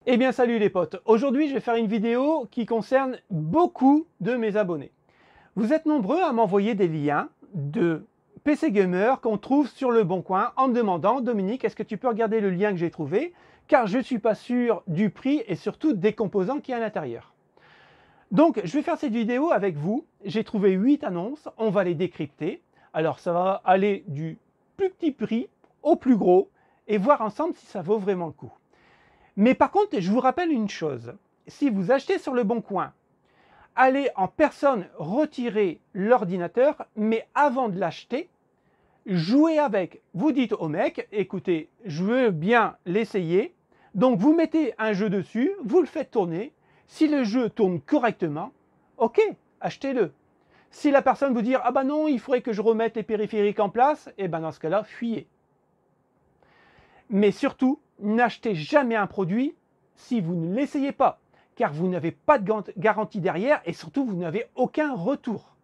Eh bien salut les potes, aujourd'hui je vais faire une vidéo qui concerne beaucoup de mes abonnés. Vous êtes nombreux à m'envoyer des liens de PC Gamer qu'on trouve sur le Bon Coin en me demandant Dominique, est-ce que tu peux regarder le lien que j'ai trouvé, car je ne suis pas sûr du prix et surtout des composants qu'il y a à l'intérieur. Donc je vais faire cette vidéo avec vous, j'ai trouvé 8 annonces, on va les décrypter. Alors ça va aller du plus petit prix au plus gros et voir ensemble si ça vaut vraiment le coup. Mais par contre, je vous rappelle une chose, si vous achetez sur le Bon Coin, allez en personne retirer l'ordinateur, mais avant de l'acheter, jouez avec. Vous dites au mec, écoutez, je veux bien l'essayer, donc vous mettez un jeu dessus, vous le faites tourner, si le jeu tourne correctement, ok, achetez-le. Si la personne vous dit, ah bah non, il faudrait que je remette les périphériques en place, et ben dans ce cas-là, fuyez. Mais surtout, n'achetez jamais un produit si vous ne l'essayez pas, car vous n'avez pas de garantie derrière et surtout vous n'avez aucun retour.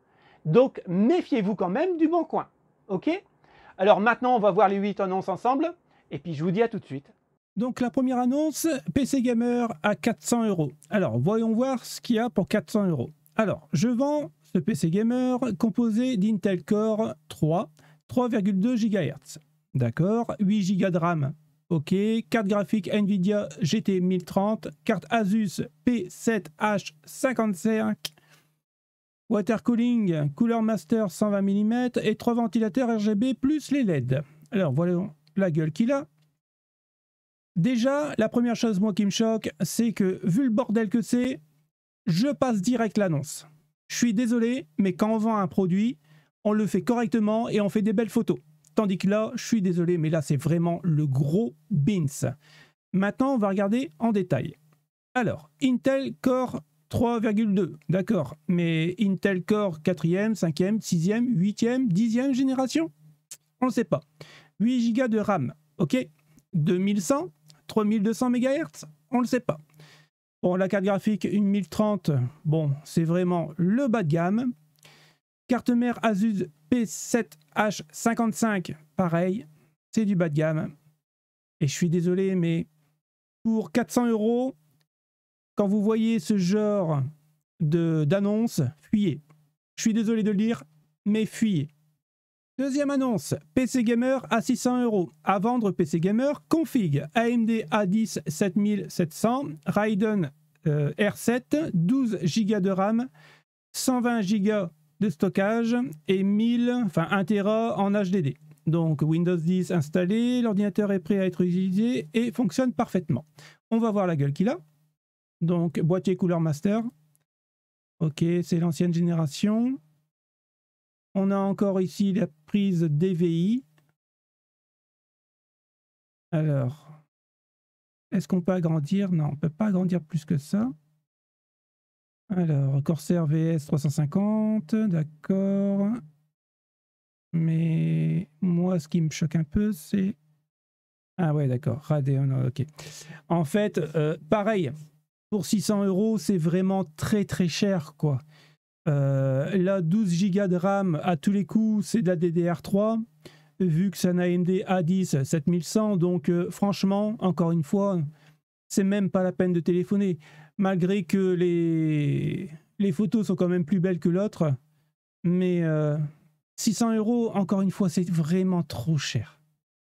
Donc méfiez-vous quand même du Bon Coin. Ok? Alors maintenant on va voir les 8 annonces ensemble et puis je vous dis à tout de suite. Donc la première annonce, PC Gamer à 400 €. Alors voyons voir ce qu'il y a pour 400 €. Alors je vends ce PC Gamer composé d'Intel Core 3, 3,2 GHz. D'accord, 8 Go de RAM. Ok, carte graphique Nvidia GT 1030, carte Asus P7H55, water cooling, Cooler Master 120 mm et 3 ventilateurs RGB plus les LED. Alors voilà la gueule qu'il a. Déjà, la première chose moi qui me choque, c'est que vu le bordel que c'est, je passe direct l'annonce. Je suis désolé, mais quand on vend un produit, on le fait correctement et on fait des belles photos. Tandis que là, je suis désolé, mais là, c'est vraiment le gros beans. Maintenant, on va regarder en détail. Alors, Intel Core 3,2, d'accord. Mais Intel Core 4e, 5e, 6e, 8e, 10e génération? On ne sait pas. 8 Go de RAM, ok. 2100, 3200 MHz? On ne le sait pas. Bon, la carte graphique, une 1030, bon, c'est vraiment le bas de gamme. Carte mère Asus P7H55, pareil, c'est du bas de gamme. Et je suis désolé, mais pour 400 €, quand vous voyez ce genre d'annonce, fuyez. Je suis désolé de le dire, mais fuyez. Deuxième annonce, PC Gamer à 600 €. À vendre PC Gamer, config AMD A10 7700, Ryzen R7, 12 Go de RAM, 120 Go de stockage et 1 Tera en HDD. Donc Windows 10 installé, l'ordinateur est prêt à être utilisé et fonctionne parfaitement. On va voir la gueule qu'il a. Donc boîtier Cooler Master. Ok, c'est l'ancienne génération. On a encore ici la prise DVI. Alors, est-ce qu'on peut agrandir? Non, on ne peut pas agrandir plus que ça. Alors, Corsair VS 350, d'accord. Mais moi, ce qui me choque un peu, c'est... Ah ouais, d'accord, Radeon, ok. En fait, pareil, pour 600 €, c'est vraiment très très cher, quoi. Là, 12 Go de RAM, à tous les coups, c'est de la DDR3, vu que c'est un AMD A10 7100, donc franchement, encore une fois, c'est même pas la peine de téléphoner. Malgré que les photos sont quand même plus belles que l'autre, mais 600 €, encore une fois, c'est vraiment trop cher.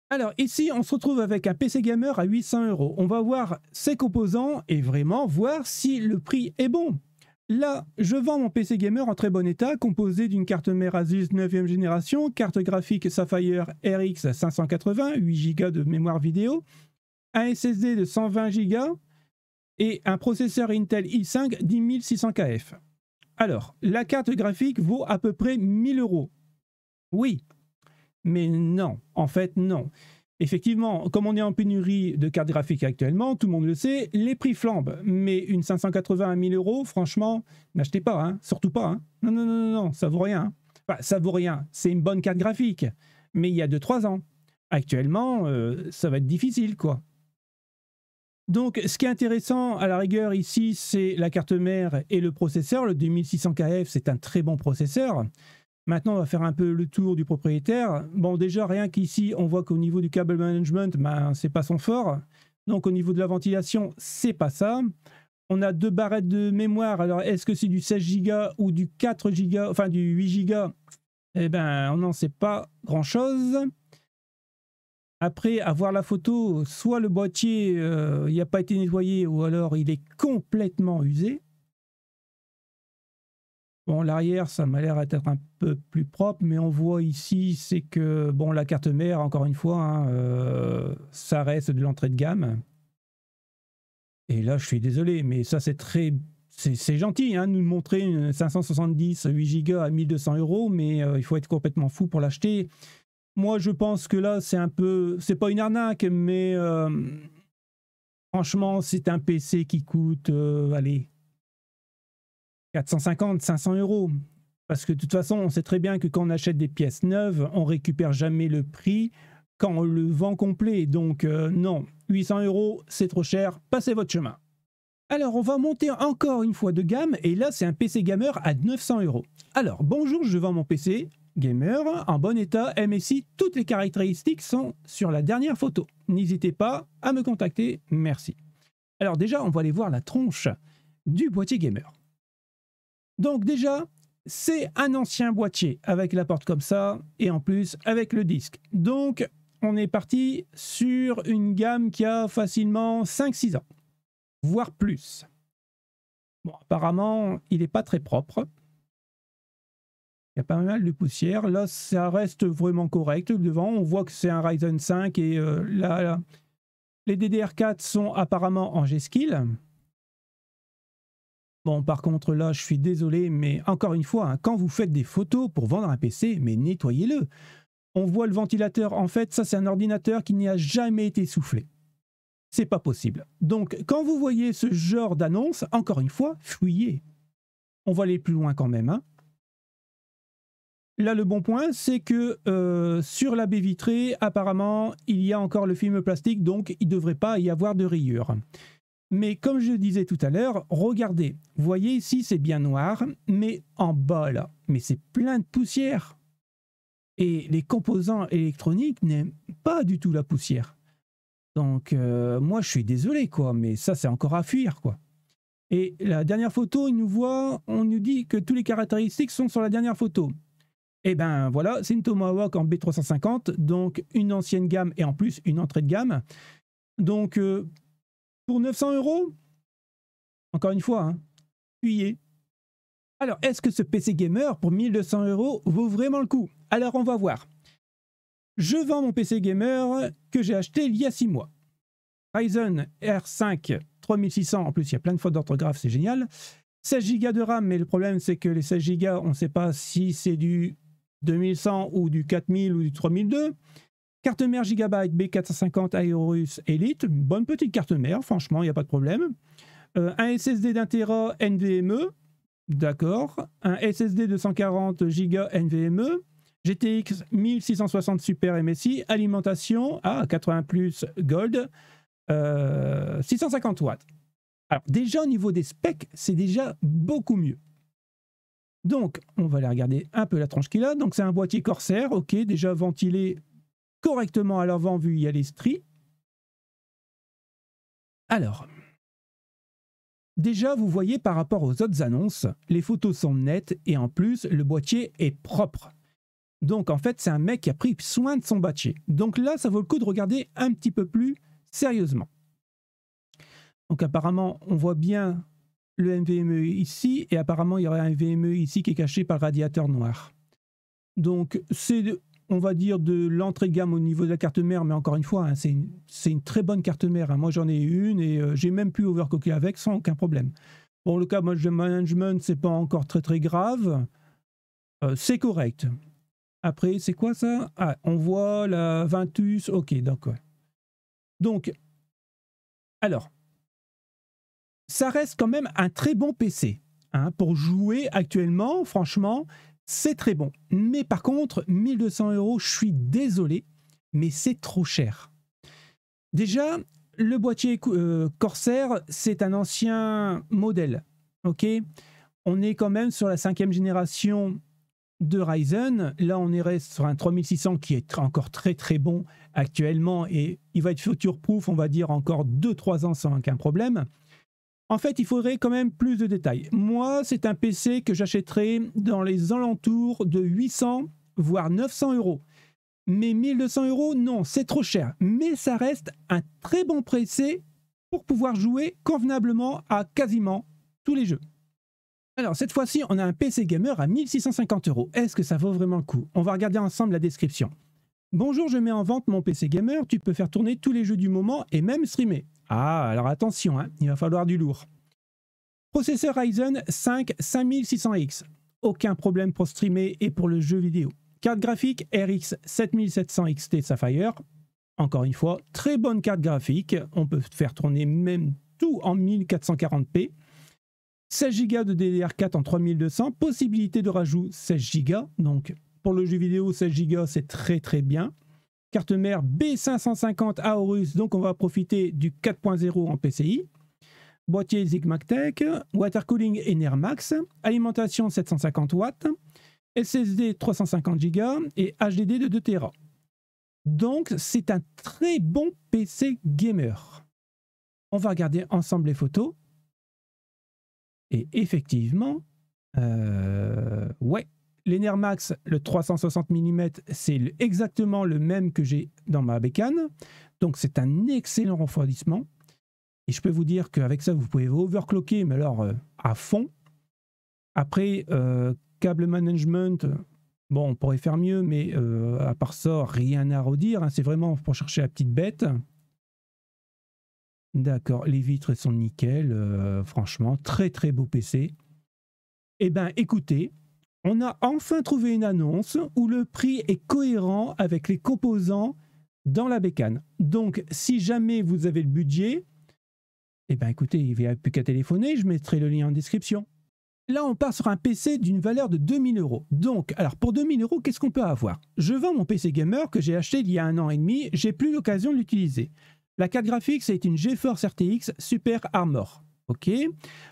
Alors ici, on se retrouve avec un PC Gamer à 800 €. On va voir ses composants et vraiment voir si le prix est bon. Là, je vends mon PC Gamer en très bon état, composé d'une carte mère Asus 9e génération, carte graphique Sapphire RX 580, 8 Go de mémoire vidéo, un SSD de 120 Go et un processeur Intel i5 10600 KF. Alors, la carte graphique vaut à peu près 1000 €. Oui, mais non, en fait non. Effectivement, comme on est en pénurie de cartes graphiques actuellement, tout le monde le sait, les prix flambent. Mais une 580 à 1000 €, franchement, n'achetez pas, hein, surtout pas. Hein. Non, non, non, non, non, ça vaut rien. Hein. Enfin, ça vaut rien, c'est une bonne carte graphique. Mais il y a 2-3 ans. Actuellement, ça va être difficile, quoi. Donc, ce qui est intéressant à la rigueur ici, c'est la carte mère et le processeur. Le 2600 KF, c'est un très bon processeur. Maintenant, on va faire un peu le tour du propriétaire. Bon, déjà, rien qu'ici, on voit qu'au niveau du câble management, ben, c'est pas son fort. Donc au niveau de la ventilation, c'est pas ça. On a 2 barrettes de mémoire. Alors est-ce que c'est du 16 Go ou du 4 Go, enfin du 8 Go? Eh ben, on n'en sait pas grand-chose. Après, à voir la photo, soit le boîtier il n'a pas été nettoyé ou alors il est complètement usé. Bon, l'arrière, ça m'a l'air d'être un peu plus propre, mais on voit ici, c'est que bon, la carte mère, encore une fois, hein, ça reste de l'entrée de gamme. Et là, je suis désolé, mais ça, c'est gentil, hein, de nous montrer une 570 8 Go à 1200 €, mais il faut être complètement fou pour l'acheter. Moi, je pense que là, c'est pas une arnaque, mais franchement, c'est un PC qui coûte, allez, 450, 500 €. Parce que de toute façon, on sait très bien que quand on achète des pièces neuves, on récupère jamais le prix quand on le vend complet. Donc non, 800 €, c'est trop cher, passez votre chemin. Alors, on va monter encore une fois de gamme, et là, c'est un PC gamer à 900 €. Alors, bonjour, je vends mon PC gamer en bon état, MSI, toutes les caractéristiques sont sur la dernière photo. N'hésitez pas à me contacter, merci. Alors déjà, on va aller voir la tronche du boîtier gamer. Donc déjà, c'est un ancien boîtier avec la porte comme ça, et en plus avec le disque. Donc, on est parti sur une gamme qui a facilement 5-6 ans, voire plus. Bon, apparemment, il n'est pas très propre. Il y a pas mal de poussière. Là, ça reste vraiment correct. Devant, on voit que c'est un Ryzen 5 et là, les DDR4 sont apparemment en G-Skill. Bon, par contre, là, je suis désolé, mais encore une fois, hein, quand vous faites des photos pour vendre un PC, mais nettoyez-le. On voit le ventilateur. En fait, ça, c'est un ordinateur qui n'y a jamais été soufflé. C'est pas possible. Donc, quand vous voyez ce genre d'annonce, encore une fois, fuyez. On va aller plus loin quand même, hein. Là, le bon point, c'est que sur la baie vitrée, apparemment, il y a encore le film plastique, donc il ne devrait pas y avoir de rayures. Mais comme je disais tout à l'heure, regardez, vous voyez ici, c'est bien noir, mais en bas, là, mais c'est plein de poussière. Et les composants électroniques n'aiment pas du tout la poussière. Donc, moi, je suis désolé, quoi, mais ça, c'est encore à fuir, quoi. Et la dernière photo, on nous dit que toutes les caractéristiques sont sur la dernière photo. Et ben voilà, c'est une Tomahawk en B350, donc une ancienne gamme et en plus une entrée de gamme. Donc pour 900 €, encore une fois, hein, fuyez. Alors, est-ce que ce PC gamer pour 1200 € vaut vraiment le coup? Alors, on va voir. Je vends mon PC gamer que j'ai acheté il y a 6 mois. Ryzen R5 3600, en plus il y a plein de fautes d'orthographe, c'est génial. 16 Go de RAM, mais le problème c'est que les 16 Go, on ne sait pas si c'est du 2100 ou du 4000 ou du 3002. Carte mère Gigabyte B450 Aorus Elite, bonne petite carte mère, franchement, il n'y a pas de problème. Un SSD d'1 Tera NVMe, d'accord. Un SSD de 140 Go NVMe. GTX 1660 Super MSI, alimentation à 80 plus Gold, 650 watts. Alors déjà au niveau des specs, c'est déjà beaucoup mieux. Donc, on va aller regarder un peu la tronche qu'il a. Donc, c'est un boîtier Corsair, ok, déjà ventilé correctement à l'avant vu il y a les stries. Alors, déjà, vous voyez par rapport aux autres annonces, les photos sont nettes et en plus, le boîtier est propre. Donc, en fait, c'est un mec qui a pris soin de son boîtier. Donc là, ça vaut le coup de regarder un petit peu plus sérieusement. Donc, apparemment, on voit bien le NVMe ici, et apparemment il y aurait un NVMe ici qui est caché par le radiateur noir. Donc c'est, on va dire, de l'entrée de gamme au niveau de la carte mère, mais encore une fois, hein, c'est une très bonne carte mère, hein. Moi j'en ai une et j'ai même pu overclocker avec sans aucun problème. Bon, le cas de management, c'est pas encore très très grave, c'est correct. Après, c'est quoi ça? Ah, on voit la Ventus, ok, d'accord. Donc, alors, ça reste quand même un très bon PC. Hein, pour jouer actuellement, franchement, c'est très bon. Mais par contre, 1200 €, je suis désolé, mais c'est trop cher. Déjà, le boîtier Corsair, c'est un ancien modèle. Ok, on est quand même sur la 5e génération de Ryzen. Là, on est sur un 3600 qui est encore très très bon actuellement et il va être future-proof, on va dire encore 2-3 ans sans aucun problème. En fait, il faudrait quand même plus de détails. Moi, c'est un PC que j'achèterais dans les alentours de 800 voire 900 euros. Mais 1200 euros, non, c'est trop cher. Mais ça reste un très bon PC pour pouvoir jouer convenablement à quasiment tous les jeux. Alors, cette fois-ci, on a un PC gamer à 1650 euros. Est-ce que ça vaut vraiment le coup? On va regarder ensemble la description. Bonjour, je mets en vente mon PC gamer. Tu peux faire tourner tous les jeux du moment et même streamer. Ah, alors attention, hein, il va falloir du lourd. Processeur Ryzen 5 5600X. Aucun problème pour streamer et pour le jeu vidéo. Carte graphique RX 7700 XT Sapphire. Encore une fois, très bonne carte graphique. On peut faire tourner même tout en 1440p. 16 Go de DDR4 en 3200. Possibilité de rajout 16 Go. Donc, pour le jeu vidéo, 16 Go, c'est très très bien. Carte mère B550 Aorus. Donc, on va profiter du 4.0 en PCI. Boîtier Zigmactech. Water cooling Enermax. Alimentation 750 watts. SSD 350 Go et HDD de 2 Tera. Donc, c'est un très bon PC gamer. On va regarder ensemble les photos. Et effectivement, ouais, l'Enermax, le 360 mm, c'est exactement le même que j'ai dans ma bécane. Donc, c'est un excellent refroidissement. Et je peux vous dire qu'avec ça, vous pouvez overclocker, mais alors à fond. Après, câble management, bon, on pourrait faire mieux, mais à part ça, rien à redire. Hein, c'est vraiment pour chercher la petite bête. D'accord, les vitres sont nickel. Franchement, très très beau PC. Eh bien, écoutez, on a enfin trouvé une annonce où le prix est cohérent avec les composants dans la bécane. Donc, si jamais vous avez le budget, eh bien, écoutez, il n'y a plus qu'à téléphoner. Je mettrai le lien en description. Là, on part sur un PC d'une valeur de 2000 euros. Donc, alors pour 2000 euros, qu'est-ce qu'on peut avoir? Je vends mon PC gamer que j'ai acheté il y a 1 an et demi. J'ai plus l'occasion de l'utiliser. La carte graphique, c'est une GeForce RTX Super Armor. OK.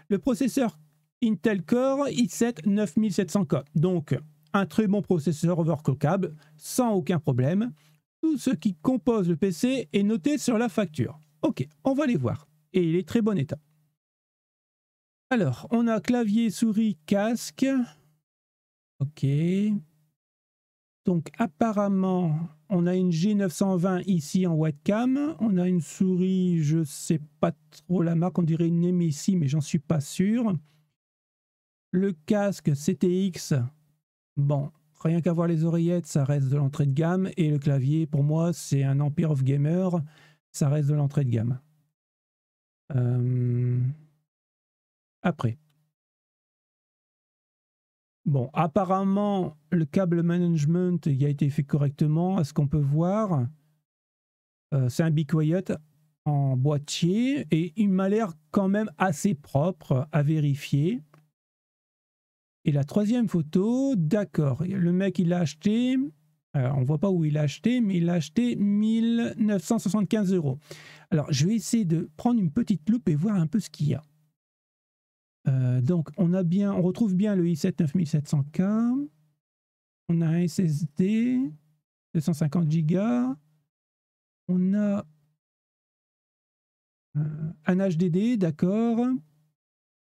Le processeur Intel Core i7 9700K. Donc, un très bon processeur overclockable, sans aucun problème. Tout ce qui compose le PC est noté sur la facture. OK, on va les voir. Et il est très bon état. Alors, on a clavier, souris, casque. OK. Donc, apparemment, on a une G920 ici en webcam. On a une souris, je ne sais pas trop la marque, on dirait une Nemesis, mais j'en suis pas sûr. Le casque CTX, bon, rien qu'à voir les oreillettes, ça reste de l'entrée de gamme. Et le clavier, pour moi, c'est un Empire of Gamer, ça reste de l'entrée de gamme. Après. Bon, apparemment, le câble management il a été fait correctement, à ce qu'on peut voir. C'est un Be Quiet en boîtier et il m'a l'air quand même assez propre à vérifier. Et la troisième photo, d'accord, le mec il l'a acheté, alors on ne voit pas où il l'a acheté, mais il l'a acheté 1975 euros. Alors je vais essayer de prendre une petite loupe et voir un peu ce qu'il y a. Donc on retrouve bien le i7 9700K, on a un SSD 250 Go, on a un HDD, d'accord.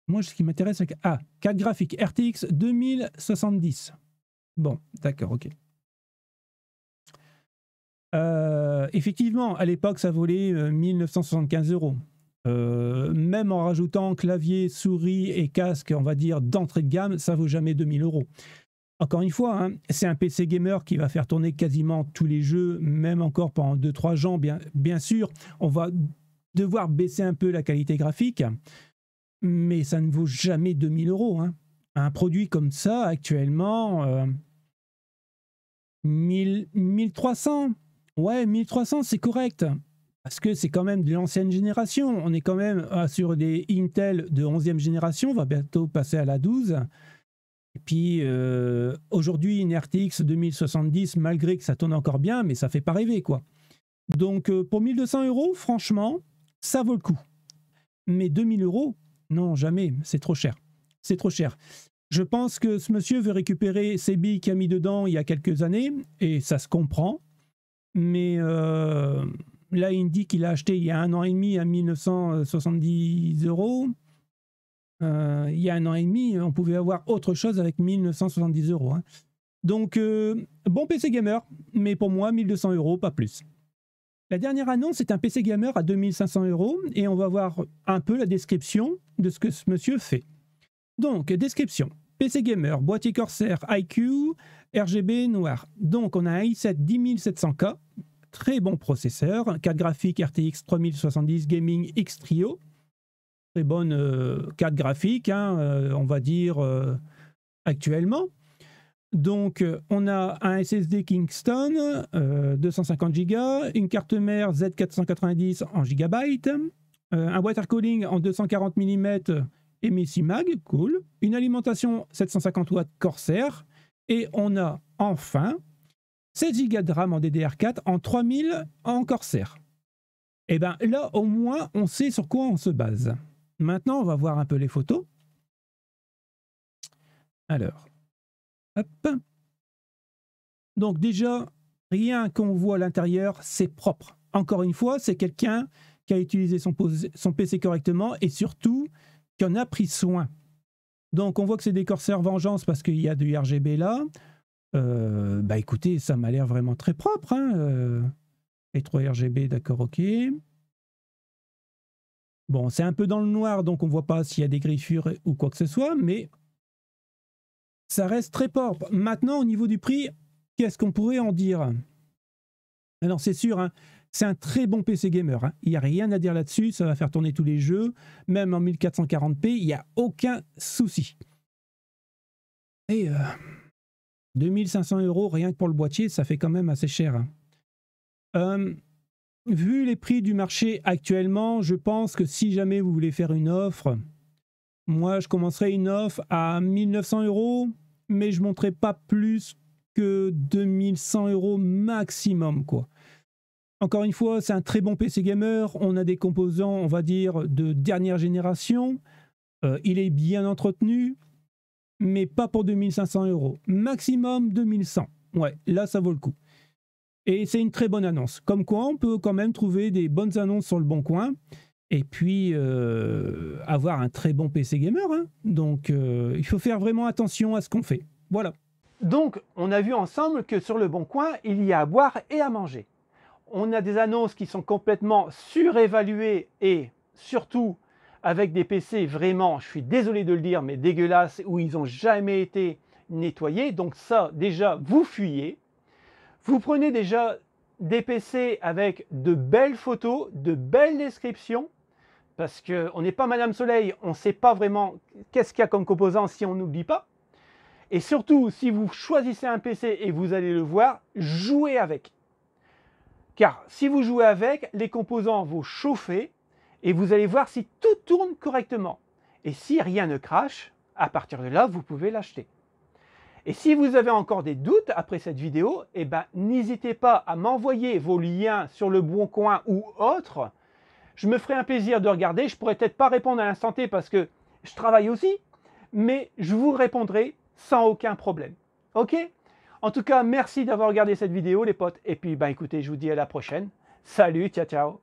Moi ce qui m'intéresse c'est carte graphique RTX 2070. Bon, d'accord, ok. Effectivement, à l'époque ça valait 1975 euros. Même en rajoutant clavier, souris et casque, on va dire d'entrée de gamme, ça vaut jamais 2000 euros. Encore une fois, hein, c'est un PC gamer qui va faire tourner quasiment tous les jeux, même encore pendant 2-3 ans. Bien sûr, on va devoir baisser un peu la qualité graphique, mais ça ne vaut jamais 2000 euros. Hein. Un produit comme ça, actuellement, 1300. Ouais, 1300, c'est correct. Parce que c'est quand même de l'ancienne génération. On est quand même sur des Intel de 11e génération. On va bientôt passer à la 12. Et puis, aujourd'hui, une RTX 2070, malgré que ça tourne encore bien, mais ça ne fait pas rêver, quoi. Donc, pour 1200 euros, franchement, ça vaut le coup. Mais 2000 euros, non, jamais. C'est trop cher. C'est trop cher. Je pense que ce monsieur veut récupérer ses billes qu'il a mis dedans il y a quelques années, et ça se comprend. Mais là, il me dit qu'il a acheté il y a 1 an et demi à 1970 €. Il y a 1 an et demi, on pouvait avoir autre chose avec 1970 €. Hein. Donc, bon PC gamer, mais pour moi, 1200 €, pas plus. La dernière annonce, c'est un PC gamer à 2500 € et on va voir un peu la description de ce que ce monsieur fait. Donc, description. PC gamer, boîtier Corsair iQ, RGB noir. Donc, on a un i7 10700K, très bon processeur, carte graphique RTX 3070 Gaming X Trio, très bonne carte graphique, hein, on va dire actuellement. Donc, on a un SSD Kingston, 250 Go, une carte mère Z490 en gigabyte, un water cooling en 240 mm MSI Mag, cool, une alimentation 750 watts Corsair, et on a enfin 16 Go de RAM en DDR4 en 3000 en Corsair. Et bien là, au moins, on sait sur quoi on se base. Maintenant, on va voir un peu les photos. Alors, hop. Donc déjà, rien qu'on voit à l'intérieur, c'est propre. Encore une fois, c'est quelqu'un qui a utilisé son PC correctement et surtout qui en a pris soin. Donc on voit que c'est des Corsair Vengeance parce qu'il y a du RGB là. Bah écoutez, ça m'a l'air vraiment très propre. Hein. Les 3 RGB, d'accord, ok. Bon, c'est un peu dans le noir, donc on ne voit pas s'il y a des griffures ou quoi que ce soit, mais ça reste très propre. Maintenant, au niveau du prix, qu'est-ce qu'on pourrait en dire? Alors c'est sûr, hein, c'est un très bon PC gamer. Hein. Il n'y a rien à dire là-dessus, ça va faire tourner tous les jeux, même en 1440p, il n'y a aucun souci. Et 2500 € rien que pour le boîtier, ça fait quand même assez cher. Hein. Vu les prix du marché actuellement, je pense que si jamais vous voulez faire une offre, moi je commencerai une offre à 1900 €, mais je ne monterai pas plus que 2100 € maximum, quoi. Encore une fois, c'est un très bon PC gamer, on a des composants, on va dire, de dernière génération, il est bien entretenu, mais pas pour 2500 €. Maximum 2100. Ouais, là ça vaut le coup. Et c'est une très bonne annonce. Comme quoi, on peut quand même trouver des bonnes annonces sur le bon coin et puis avoir un très bon PC gamer. Hein. Donc, il faut faire vraiment attention à ce qu'on fait. Voilà. Donc, on a vu ensemble que sur le bon coin, il y a à boire et à manger. On a des annonces qui sont complètement surévaluées et surtout avec des PC vraiment, je suis désolé de le dire, mais dégueulasses, où ils n'ont jamais été nettoyés. Donc ça, déjà, vous fuyez. Vous prenez déjà des PC avec de belles photos, de belles descriptions, parce qu'on n'est pas Madame Soleil, on ne sait pas vraiment qu'est-ce qu'il y a comme composant si on n'oublie pas. Et surtout, si vous choisissez un PC et vous allez le voir, jouez avec. Car si vous jouez avec, les composants vont chauffer et vous allez voir si tout tourne correctement. Et si rien ne crache, à partir de là, vous pouvez l'acheter. Et si vous avez encore des doutes après cette vidéo, eh ben, n'hésitez pas à m'envoyer vos liens sur le Bon Coin ou autre. Je me ferai un plaisir de regarder. Je ne pourrai peut-être pas répondre à l'instant T parce que je travaille aussi, mais je vous répondrai sans aucun problème. Ok? En tout cas, merci d'avoir regardé cette vidéo les potes. Et puis, bah, écoutez, je vous dis à la prochaine. Salut, ciao, ciao.